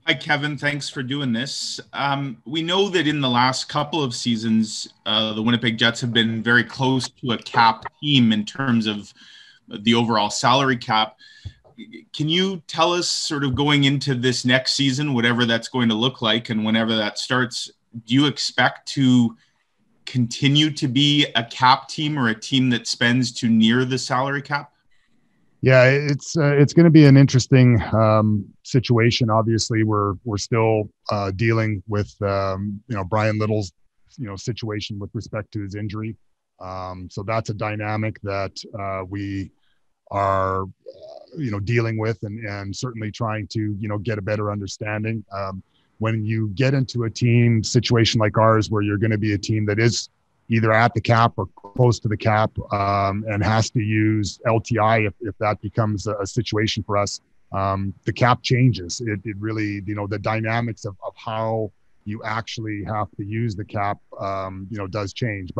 Hi, Kevin. Thanks for doing this. We know that in the last couple of seasons, the Winnipeg Jets have been very close to a cap team in terms of the overall salary cap. Can you tell us, sort of going into this next season, whatever that's going to look like and whenever that starts, do you expect to continue to be a cap team or a team that spends to near the salary cap? Yeah, it's going to be an interesting situation. Obviously, we're still dealing with Brian Little's situation with respect to his injury. So that's a dynamic that we are dealing with and certainly trying to get a better understanding. When you get into a team situation like ours, where you're going to be a team that is either at the cap or close to the cap, and has to use LTI if that becomes a situation for us. The cap changes. It really, the dynamics of how you actually have to use the cap, does change.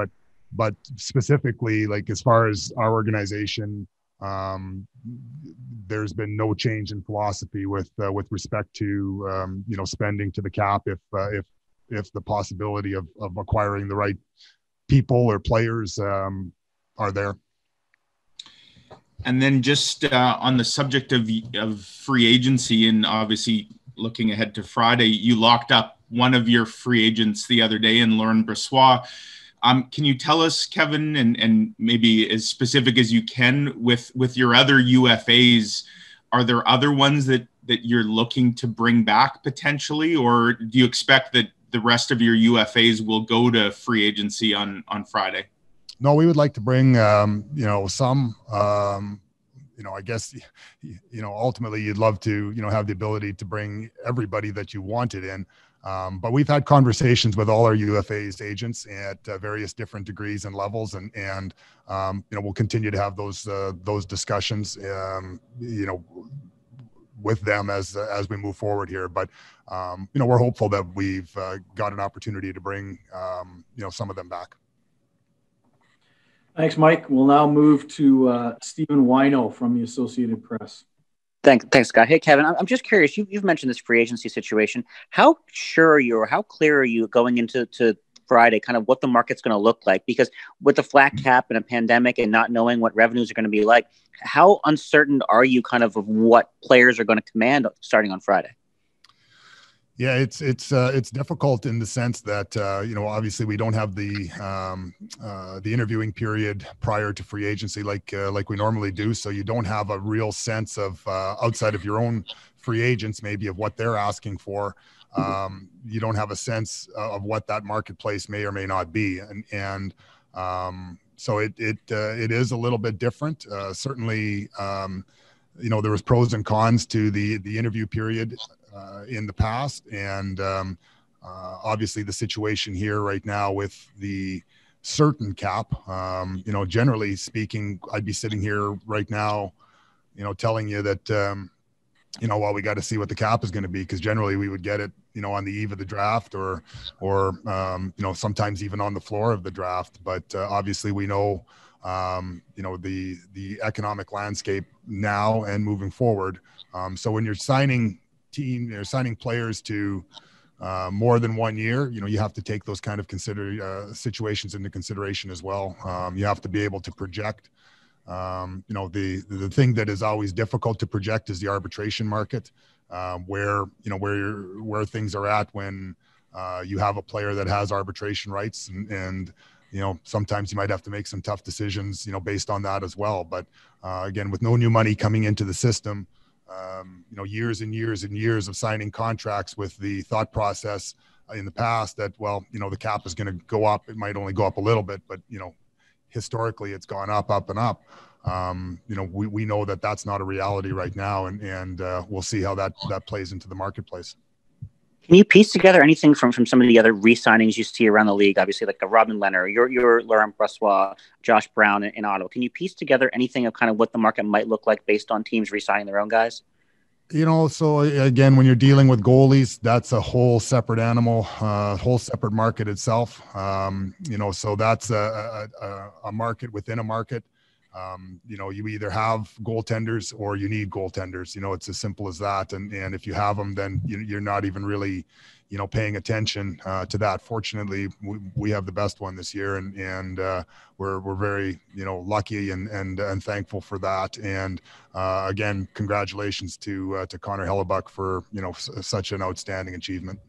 But specifically, like as far as our organization, there's been no change in philosophy with respect to spending to the cap if the possibility of acquiring the right people or players are there. And then just on the subject of free agency, and obviously looking ahead to Friday, you locked up one of your free agents the other day in Laurent Brossoit. Can you tell us, Kevin, and maybe as specific as you can with your other UFAs, are there other ones that you're looking to bring back potentially, or do you expect that the rest of your UFAs will go to free agency on Friday? No, we would like to bring, some, I guess, ultimately you'd love to, have the ability to bring everybody that you wanted in. But we've had conversations with all our UFAs agents at various different degrees and levels. And we'll continue to have those discussions, with them as we move forward here. But we're hopeful that we've got an opportunity to bring some of them back. Thanks, Mike. We'll now move to Stephen Wino from the Associated Press. Thanks, Scott. Hey, Kevin, I'm just curious. You've mentioned this free agency situation. How sure are you, or how clear are you going into Friday, kind of what the market's going to look like? Because with the flat cap and a pandemic and not knowing what revenues are going to be like, how uncertain are you kind of what players are going to command starting on Friday? Yeah, it's difficult in the sense that obviously we don't have the interviewing period prior to free agency like we normally do, so you don't have a real sense of outside of your own free agents maybe of what they're asking for. You don't have a sense of what that marketplace may or may not be, and so it is a little bit different. Certainly, there was pros and cons to the interview period in the past, and obviously the situation here right now with the certain cap. Generally speaking, I'd be sitting here right now, telling you that. Well, we got to see what the cap is going to be, because generally we would get it, on the eve of the draft or sometimes even on the floor of the draft. But obviously we know, the economic landscape now and moving forward. So when you're signing players to more than 1 year, you have to take those kind of situations into consideration as well. You have to be able to project. The thing that is always difficult to project is the arbitration market, where things are at when you have a player that has arbitration rights, and sometimes you might have to make some tough decisions, based on that as well. But again, with no new money coming into the system, years and years and years of signing contracts with the thought process in the past that, the cap is going to go up. It might only go up a little bit, but historically it's gone up and up. We know that that's not a reality right now, and we'll see how that plays into the marketplace. Can you piece together anything from some of the other re-signings you see around the league? Obviously, like a Robin Leonard, your Laurent Brossoit, Josh Brown in Ottawa. Can you piece together anything of kind of what the market might look like based on teams re-signing their own guys? So again, when you're dealing with goalies, that's a whole separate animal, whole separate market itself. So that's a market within a market. You either have goaltenders or you need goaltenders. It's as simple as that. And if you have them, then you're not even really, paying attention to that. Fortunately, we have the best one this year, and we're very, lucky and thankful for that. And again, congratulations to Connor Hellebuck for, such an outstanding achievement.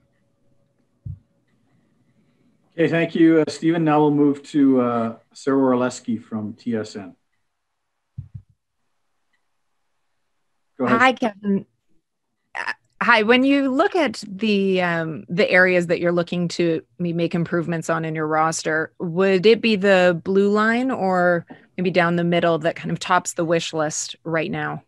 Okay, thank you, Stephen. Now we'll move to Sarah Orleski from TSN. Go ahead. Hi, Kevin. Hi. When you look at the areas that you're looking to make improvements on in your roster, would it be the blue line or maybe down the middle that kind of tops the wish list right now?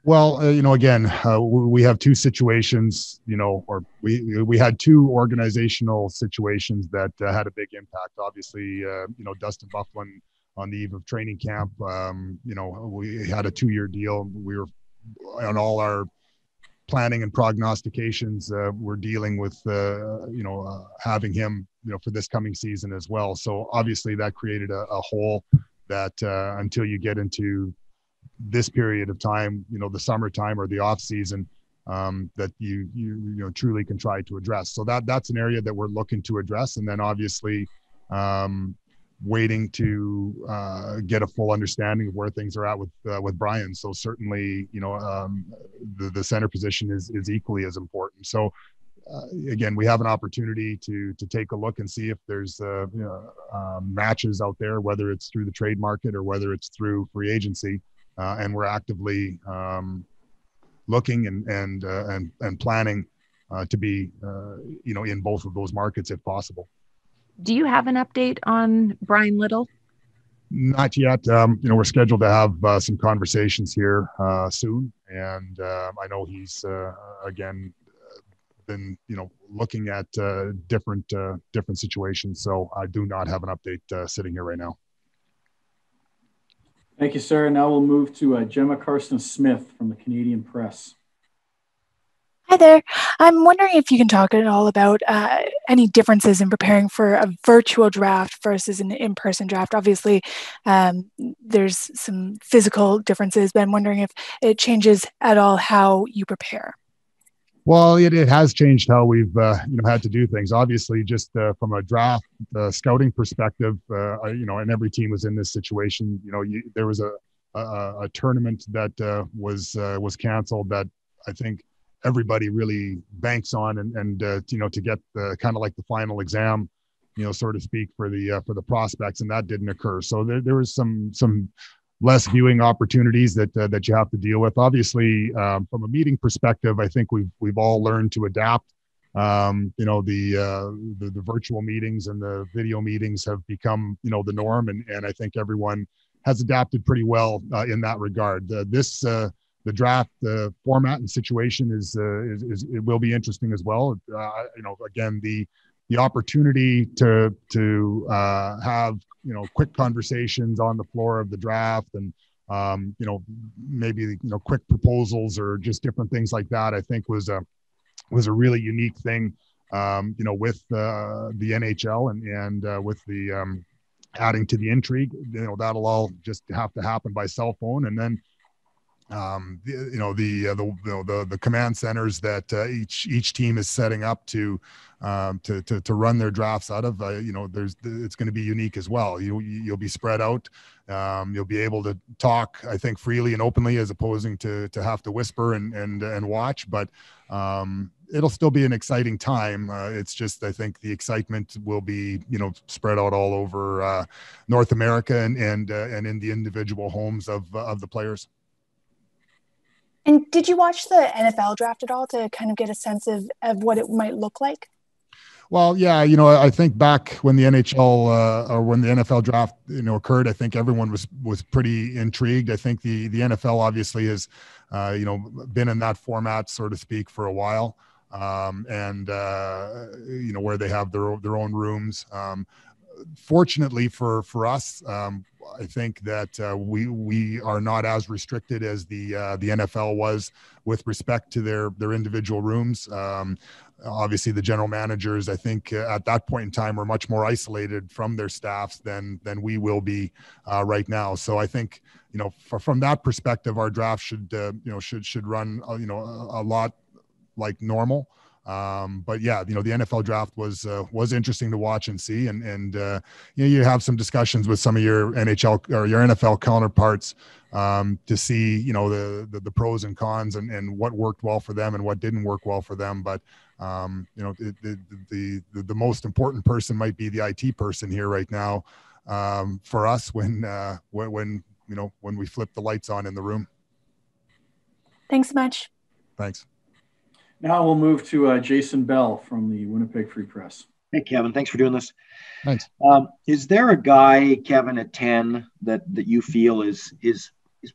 Well, again, we have two situations, or we had two organizational situations that had a big impact. Obviously, Dustin Byfuglien on the eve of training camp, we had a 2-year deal. We were on all our planning and prognostications. We're dealing with, having him, for this coming season as well. So obviously that created a hole that until you get into this period of time, the summertime or the off season, that you truly can try to address. So that's an area that we're looking to address. And then obviously waiting to get a full understanding of where things are at with Brian. So certainly, the center position is equally as important. So again, we have an opportunity to take a look and see if there's matches out there, whether it's through the trade market or whether it's through free agency. And we're actively looking and planning to be, in both of those markets if possible. Do you have an update on Brian Little? Not yet. We're scheduled to have some conversations here soon, and I know he's again been looking at different situations. So I do not have an update sitting here right now. Thank you, Sarah. Now we'll move to Gemma Carsten-Smith from the Canadian Press. Hi there. I'm wondering if you can talk at all about any differences in preparing for a virtual draft versus an in-person draft. Obviously, there's some physical differences, but I'm wondering if it changes at all how you prepare. Well, it has changed how we've had to do things. Obviously, just from a draft scouting perspective, and every team was in this situation. There was a tournament that was canceled that I think everybody really banks on, and to get the kind of like the final exam, so to speak, for the prospects, and that didn't occur. So there was some less viewing opportunities that you have to deal with. Obviously, from a meeting perspective, I think we've all learned to adapt. The virtual meetings and the video meetings have become the norm, and I think everyone has adapted pretty well in that regard. The draft format and situation is it will be interesting as well. Again, the opportunity to have quick conversations on the floor of the draft, and maybe quick proposals or just different things like that, I think was a really unique thing with the NHL and with the adding to the intrigue. That'll all just have to happen by cell phone, and then the command centers that each team is setting up to run their drafts out of, it's going to be unique as well. You'll be spread out. You'll be able to talk, I think, freely and openly, as opposing to have to whisper and watch. But it'll still be an exciting time. It's just, I think the excitement will be, spread out all over North America and in the individual homes of the players. And did you watch the NFL draft at all to kind of get a sense of what it might look like? Well, yeah, I think back when the NHL or when the NFL draft, occurred, I think everyone was pretty intrigued. I think the NFL obviously has, been in that format, so to speak, for a while, and where they have their own rooms. fortunately for us, I think that we are not as restricted as the NFL was with respect to their individual rooms. Obviously, the general managers, I think, at that point in time, were much more isolated from their staffs than we will be right now. So I think, from that perspective, our draft should run a lot like normal. But yeah, the NFL draft was interesting to watch and see, and you have some discussions with some of your NHL or your NFL counterparts to see the pros and cons and what worked well for them and what didn't work well for them. But the most important person might be the IT person here right now for us when we flip the lights on in the room. Thanks so much. Thanks. Now we'll move to Jason Bell from the Winnipeg Free Press. Hey, Kevin, thanks for doing this. Thanks. Is there a guy, Kevin, at 10 that you feel is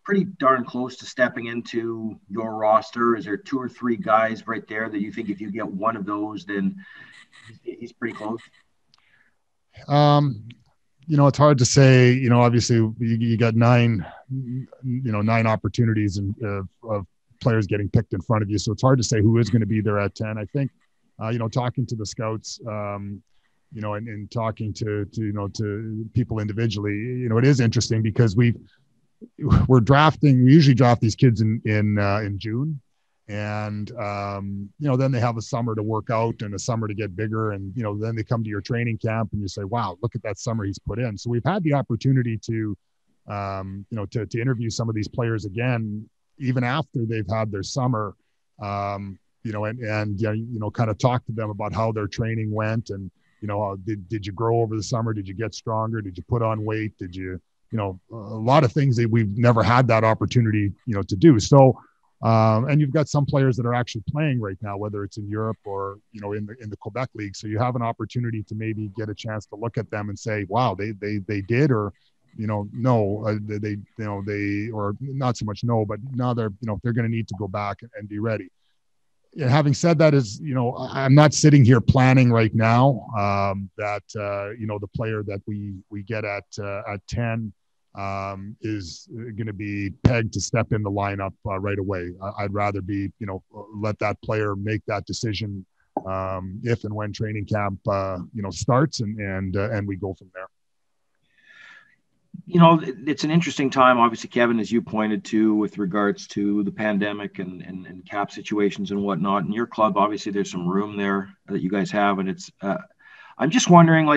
pretty darn close to stepping into your roster? Is there 2 or 3 guys right there that you think if you get one of those, then he's pretty close? It's hard to say. Obviously you got 9 opportunities of players getting picked in front of you. So it's hard to say who is going to be there at 10. I think, talking to the scouts, and talking to people individually, it is interesting because we usually draft these kids in June. And, then they have a summer to work out and a summer to get bigger. And, then they come to your training camp and you say, wow, look at that summer he's put in. So we've had the opportunity to interview some of these players again, even after they've had their summer, kind of talk to them about how their training went. And, did you grow over the summer? Did you get stronger? Did you put on weight? Did you, a lot of things that we've never had that opportunity, to do. So, and you've got some players that are actually playing right now, whether it's in Europe or, in the Quebec League. So you have an opportunity to maybe get a chance to look at them and say, wow, they did, or, they or not so much no, but now they're going to need to go back and be ready. And having said that, I'm not sitting here planning right now that the player that we get at 10 is going to be pegged to step in the lineup right away. I'd rather be let that player make that decision if and when training camp starts, and we go from there. It's an interesting time, obviously, Kevin, as you pointed to, with regards to the pandemic and cap situations and whatnot. In your club, obviously, there's some room there that you guys have. And it's, I'm just wondering,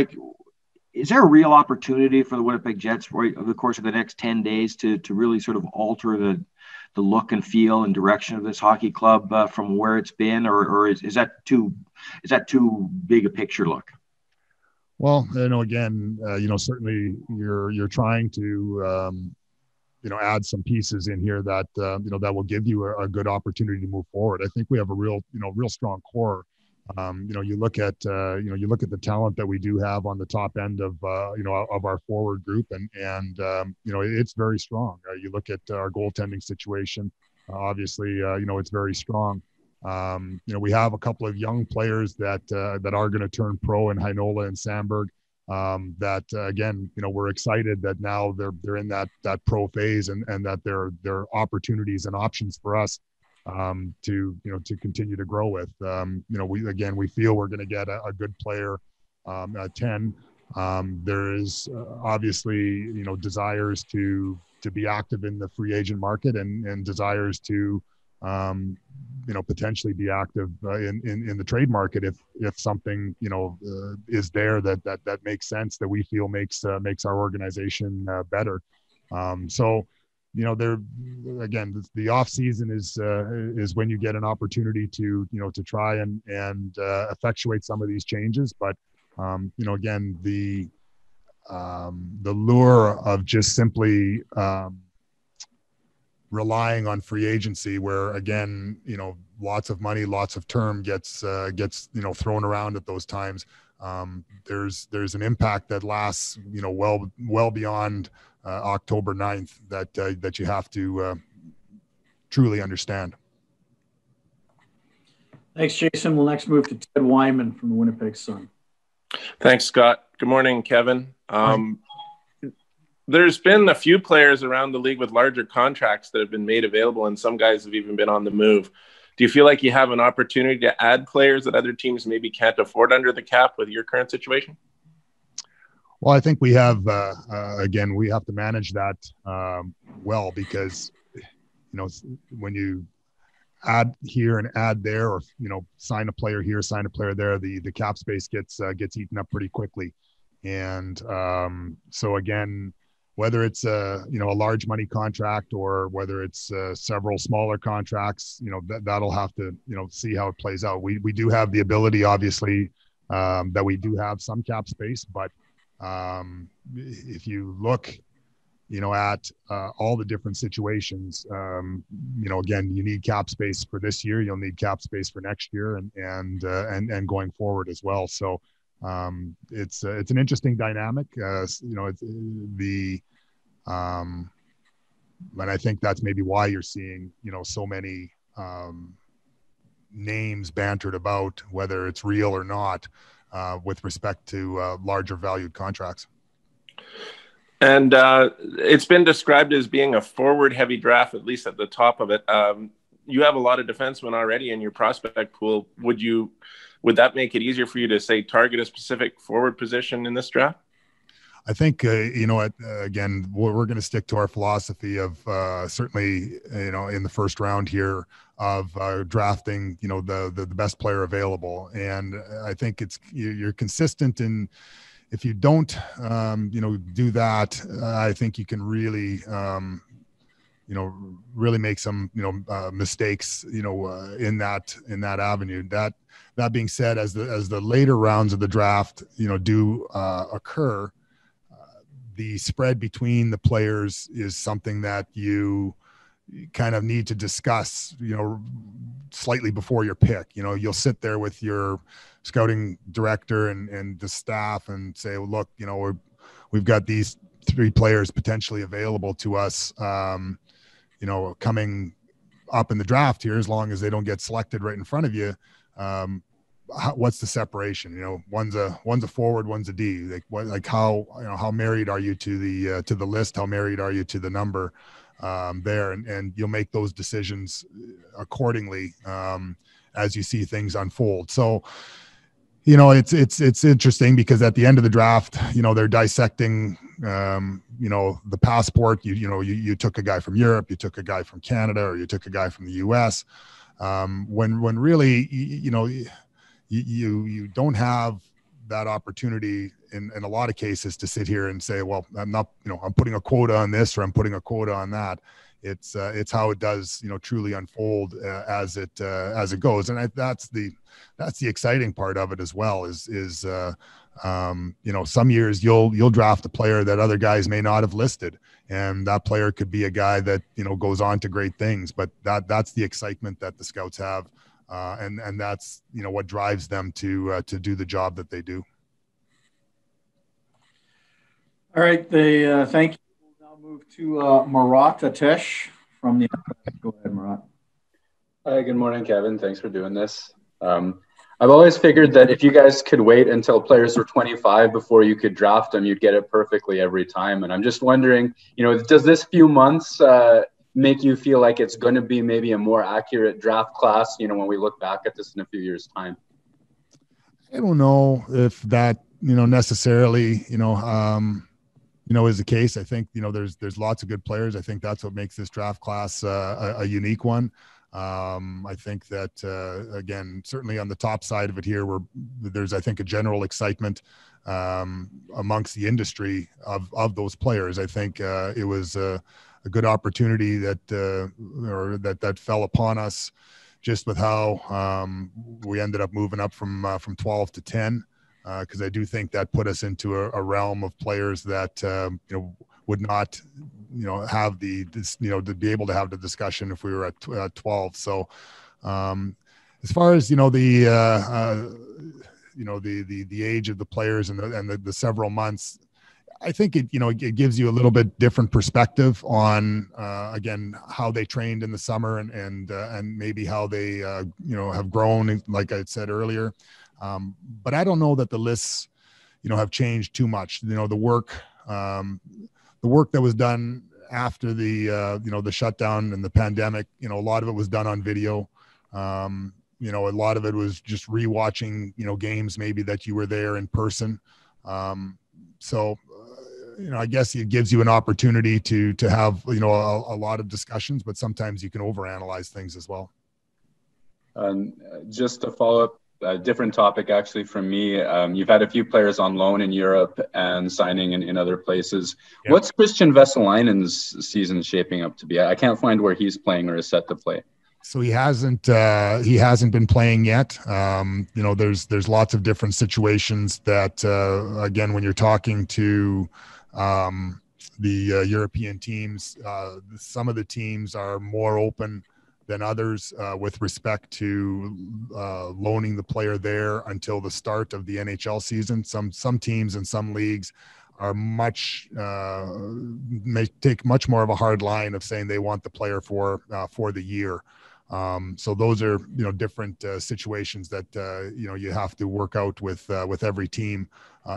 is there a real opportunity for the Winnipeg Jets over the course of the next 10 days to really sort of alter the look and feel and direction of this hockey club from where it's been, or is that too big a picture look? Well, again, certainly you're trying to, add some pieces in here that, that will give you a good opportunity to move forward. I think we have a real strong core. You look at the talent that we do have on the top end of our forward group, and it's very strong. You look at our goaltending situation, obviously, it's very strong. We have a couple of young players that are going to turn pro in Heinola and Sandberg. That again, we're excited that now they're in that pro phase, and that there are opportunities and options for us to continue to grow with. We feel we're going to get a good player at 10. There is obviously desires to be active in the free agent market, and desires to potentially be active in the trade market if something is there that makes sense, that we feel makes our organization better. There again, the off season is when you get an opportunity to try and effectuate some of these changes. But again, the lure of just simply relying on free agency, where again, lots of money, lots of term gets thrown around at those times. There's an impact that lasts, well beyond October 9th that you have to truly understand. Thanks, Jason. We'll next move to Ted Wyman from the Winnipeg Sun. Thanks, Scott. Good morning, Kevin. There's been a few players around the league with larger contracts that have been made available, and some guys have even been on the move. Do you feel like you have an opportunity to add players that other teams maybe can't afford under the cap with your current situation? Well, I think we have, again, we have to manage that well, because, when you add here and add there, or, sign a player here, sign a player there, the cap space gets eaten up pretty quickly. And so again, whether it's a large money contract or whether it's several smaller contracts, that'll have to, see how it plays out. We do have the ability, obviously, that we do have some cap space, but if you look, at all the different situations, again, you need cap space for this year. You'll need cap space for next year and going forward as well. So it's an interesting dynamic. And I think that's maybe why you're seeing, so many names bantered about, whether it's real or not, with respect to larger valued contracts. And it's been described as being a forward-heavy draft, at least at the top of it. You have a lot of defensemen already in your prospect pool. Would that make it easier for you to, say, target a specific forward position in this draft? I think, again, we're going to stick to our philosophy of certainly, in the first round here of drafting, the best player available. And I think you're consistent in, if you don't, do that, I think you can really, really make some, mistakes, in that avenue. That being said, as the later rounds of the draft, do occur, the spread between the players is something that you kind of need to discuss, slightly before your pick. You'll sit there with your scouting director and the staff and say, well, look, we've got these 3 players potentially available to us, coming up in the draft here, as long as they don't get selected right in front of you. What's the separation? One's a forward, one's a D. Like how married are you to the list? How married are you to the number there? And you'll make those decisions accordingly as you see things unfold. So, it's interesting, because at the end of the draft, they're dissecting, the passport. You took a guy from Europe, you took a guy from Canada, or you took a guy from the US. When really, you don't have that opportunity in a lot of cases to sit here and say, well, I'm not, I'm putting a quota on this, or I'm putting a quota on that. It's how it does, truly unfold as it goes. And that's the exciting part of it as well, is some years you'll draft a player that other guys may not have listed, and that player could be a guy that, goes on to great things. But that's the excitement that the scouts have. And that's, what drives them to do the job that they do. All right. Thank you. We'll now move to Marat Atesh from the. Go ahead, Marat. Hi, good morning, Kevin. Thanks for doing this. I've always figured that if you guys could wait until players were 25 before you could draft them, you'd get it perfectly every time. And I'm just wondering, does this few months make you feel like it's going to be maybe a more accurate draft class, when we look back at this in a few years' time? I don't know if that, necessarily, is the case. I think, there's lots of good players. I think that's what makes this draft class a unique one. I think that, again, certainly on the top side of it here, there's, I think, a general excitement amongst the industry of those players. I think it was a good opportunity that fell upon us, just with how we ended up moving up from 12 to 10, because I do think that put us into a realm of players that would not have to be able to have the discussion if we were at 12. So as far as the age of the players and the several months, I think it gives you a little bit different perspective on again how they trained in the summer and maybe how they have grown, like I said earlier. But I don't know that the lists have changed too much. The work that was done after the shutdown and the pandemic, a lot of it was done on video. A lot of it was just rewatching, games maybe that you were there in person. I guess it gives you an opportunity to have, a lot of discussions, but sometimes you can overanalyze things as well. Just to follow up, a different topic actually from me. You've had a few players on loan in Europe and signing in other places. Yeah. What's Christian Vesalainen's season shaping up to be? I can't find where he's playing or is set to play. So he hasn't been playing yet. There's lots of different situations that, again, when you're talking to the European teams, some of the teams are more open than others with respect to loaning the player there until the start of the NHL season. Some teams and some leagues are may take much more of a hard line of saying they want the player for the year. So those are different situations that you have to work out with every team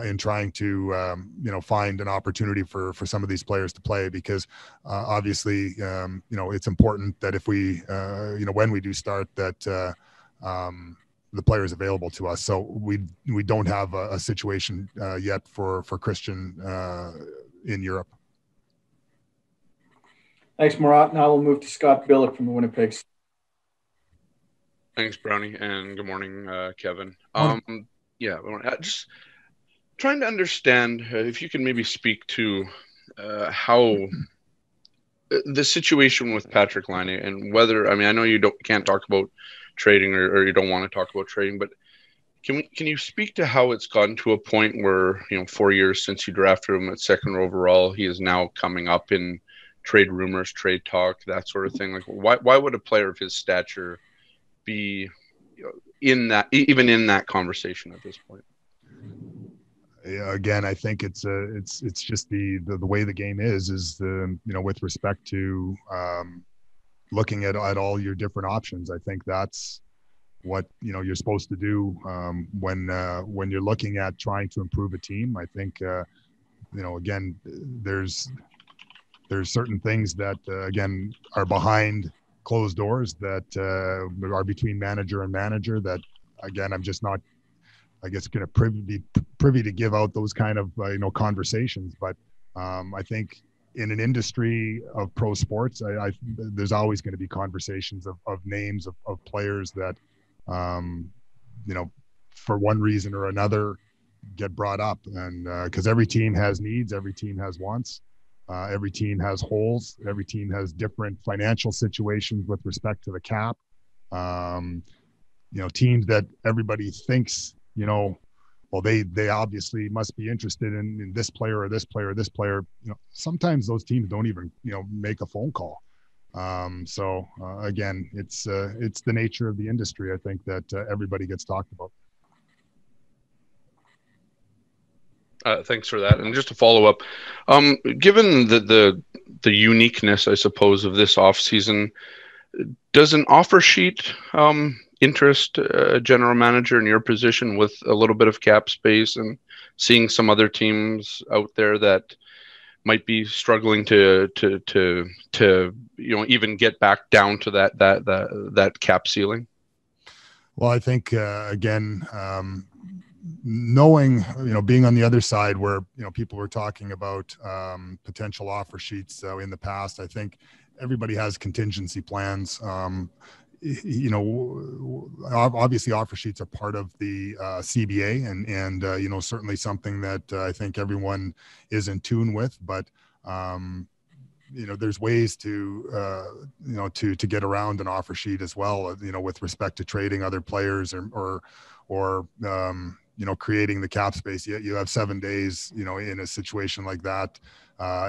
in trying to find an opportunity for some of these players to play, because obviously it's important that if we when we do start that the player is available to us. So we don't have a situation yet for Christian in Europe. Thanks, Murat. Now we'll move to Scott Billick from the Winnipeg. Thanks, Brownie, and good morning, Kevin. Just trying to understand if you can maybe speak to how the situation with Patrik Laine and whether, I know you can't talk about trading or you don't want to talk about trading, but can you speak to how it's gotten to a point where 4 years since you drafted him at second overall, he is now coming up in trade rumors, trade talk, that sort of thing? Like, why would a player of his stature be in that conversation at this point? Yeah, again, I think it's just the way the game is with respect to looking at all your different options. I think that's what you're supposed to do when you're looking at trying to improve a team. I think again, there's certain things that again are behind closed doors that are between manager and manager that, again, I'm just not, I guess, going to be privy to give out those kind of conversations. But I think in an industry of pro sports, there's always going to be conversations of names of players that for one reason or another get brought up, and because every team has needs, every team has wants. Every team has holes. Every team has different financial situations with respect to the cap. Teams that everybody thinks, well, they obviously must be interested in this player or this player or this player. Sometimes those teams don't even, make a phone call. Again, it's the nature of the industry. I think that everybody gets talked about. Thanks for that. And just to follow up, given the uniqueness, I suppose, of this off season, does an offer sheet interest a general manager in your position with a little bit of cap space and seeing some other teams out there that might be struggling to even get back down to that cap ceiling? Well, I think again, knowing, being on the other side where, people were talking about potential offer sheets in the past, I think everybody has contingency plans. Obviously offer sheets are part of the CBA and certainly something that I think everyone is in tune with, but there's ways to get around an offer sheet as well, with respect to trading other players or creating the cap space. You have 7 days, in a situation like that,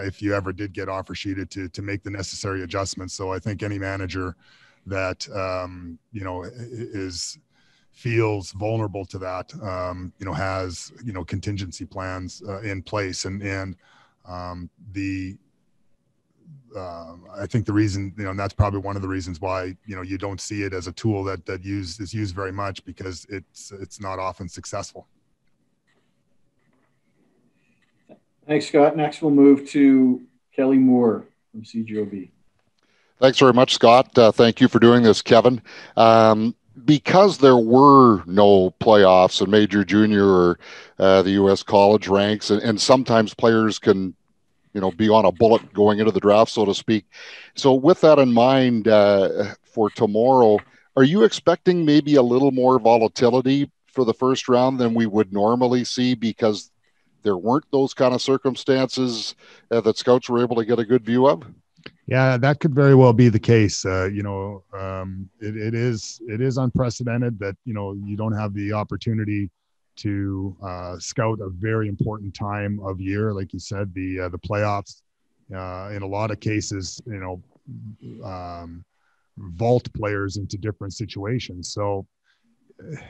if you ever did get offer sheeted to make the necessary adjustments. So I think any manager that, feels vulnerable to that, has, contingency plans in place. And I think the reason, and that's probably one of the reasons why, you don't see it as a tool that is used very much, because it's not often successful. Thanks, Scott. Next, we'll move to Kelly Moore from CGOB. Thanks very much, Scott. Thank you for doing this, Kevin. Because there were no playoffs in major, junior, or the U.S. college ranks, and sometimes players can, be on a bullet going into the draft, so to speak. So with that in mind, for tomorrow, are you expecting maybe a little more volatility for the first round than we would normally see because there weren't those kind of circumstances that scouts were able to get a good view of? Yeah, that could very well be the case. It is unprecedented that, you don't have the opportunity to scout a very important time of year. Like you said, the playoffs, in a lot of cases, vault players into different situations. So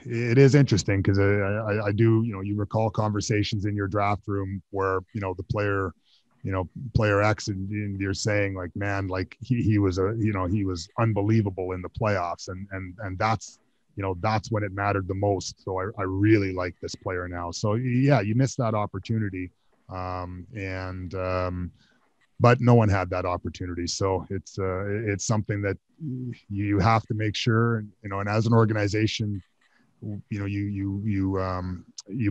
it is interesting because I do, you recall conversations in your draft room where, the player X, and you're saying like, man, like he was unbelievable in the playoffs, and that's when it mattered the most. So I really like this player now. So yeah, you missed that opportunity, but no one had that opportunity. So it's something that you have to make sure, and as an organization, you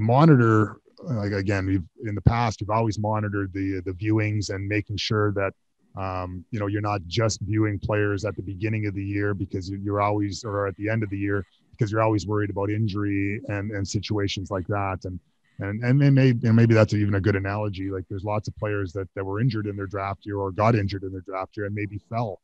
monitor. Like, again, in the past, we've always monitored the viewings and making sure that, you're not just viewing players at the beginning of the year because you're always, or at the end of the year, because you're always worried about injury and situations like that. And maybe that's even a good analogy. Like, there's lots of players that were injured in their draft year or got injured in their draft year and maybe fell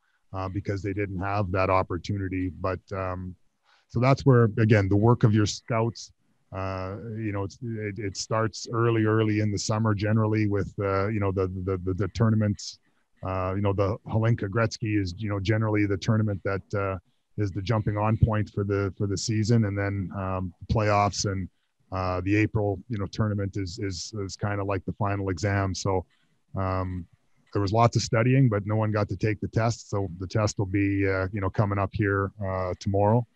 because they didn't have that opportunity. But so that's where, again, the work of your scouts, it starts early in the summer, generally with, the tournaments, the Hlinka Gretzky is, generally the tournament that is the jumping on point for the season. And then playoffs and the April, tournament is kind of like the final exam. So there was lots of studying, but no one got to take the test. So the test will be, coming up here tomorrow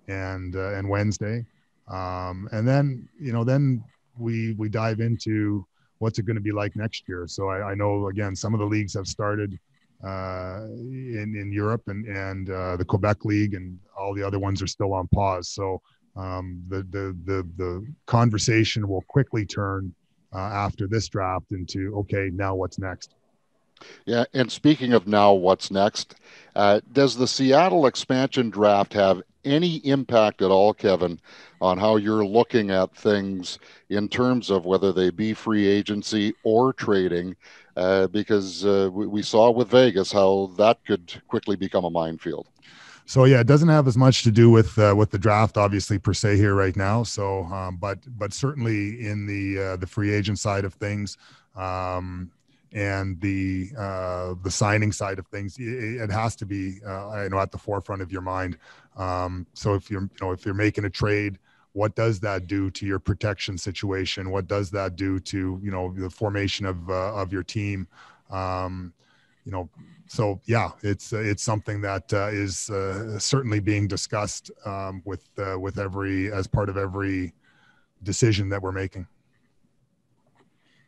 and Wednesday. And then, then we dive into what's it going to be like next year. So I know, again, some of the leagues have started in Europe and the Quebec League, and all the other ones are still on pause. So the conversation will quickly turn after this draft into, okay, now what's next? Yeah, and speaking of now what's next, does the Seattle expansion draft have any impact at all, Kevin, on how you're looking at things in terms of whether they be free agency or trading? Because we saw with Vegas how that could quickly become a minefield. So yeah, it doesn't have as much to do with the draft, obviously, per se here right now. So, but certainly in the free agent side of things, and the signing side of things, it has to be at the forefront of your mind. So if you're making a trade, what does that do to your protection situation? What does that do to the formation of your team? So yeah, it's something that is certainly being discussed with as part of every decision that we're making.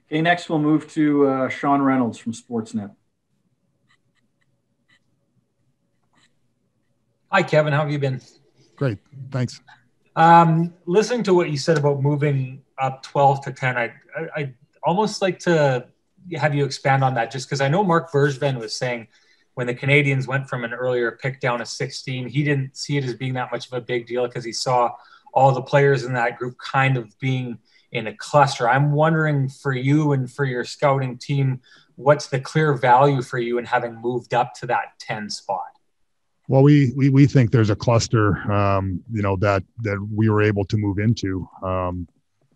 Okay, next we'll move to Sean Reynolds from Sportsnet. Hi, Kevin. How have you been? Great, thanks. Listening to what you said about moving up 12 to 10, I'd almost like to have you expand on that, just because I know Mark Bergevin was saying when the Canadians went from an earlier pick down to 16, he didn't see it as being that much of a big deal because he saw all the players in that group kind of being in a cluster. I'm wondering, for you and for your scouting team, what's the clear value for you in having moved up to that 10 spot? Well, we think there's a cluster, that we were able to move into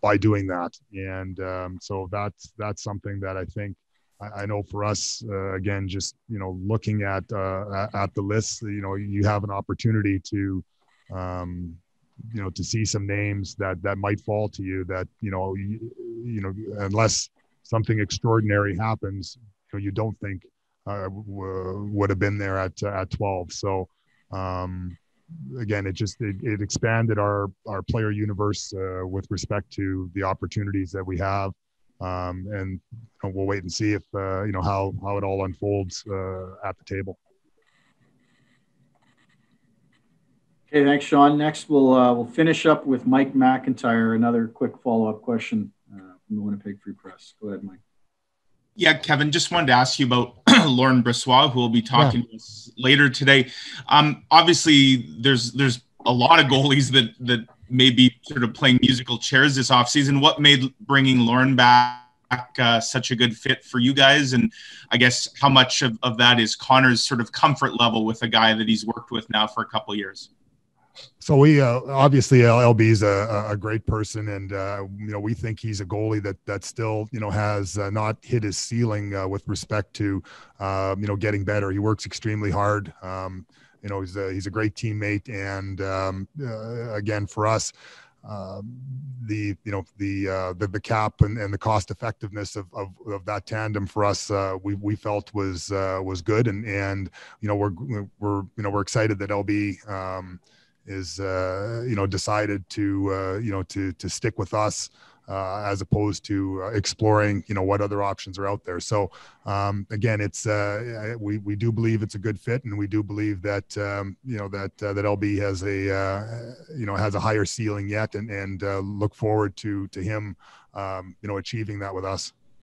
by doing that, and so that's something that I think I know for us, again, just looking at the list, you have an opportunity to to see some names that might fall to you that unless something extraordinary happens, you don't think would have been there at 12. So again, it expanded our player universe with respect to the opportunities that we have. and we'll wait and see if how it all unfolds at the table. Okay, thanks, Sean. Next, we'll finish up with Mike McIntyre. Another quick follow-up question from the Winnipeg Free Press. Go ahead, Mike. Yeah, Kevin, just wanted to ask you about Lauren Brossoit, who will be talking to us later today. Obviously, there's a lot of goalies that may be sort of playing musical chairs this offseason. What made bringing Lauren back such a good fit for you guys? And I guess how much of that is Connor's sort of comfort level with a guy that he's worked with now for a couple of years? So we obviously LB is a great person, and we think he's a goalie that still has not hit his ceiling with respect to getting better. He works extremely hard. He's a great teammate, and again for us, the cap and the cost effectiveness of that tandem for us we felt was good, and we're excited that LB is decided to stick with us as opposed to exploring what other options are out there. So again, it's we do believe it's a good fit, and we do believe that that LB has has a higher ceiling yet, and look forward to him achieving that with us.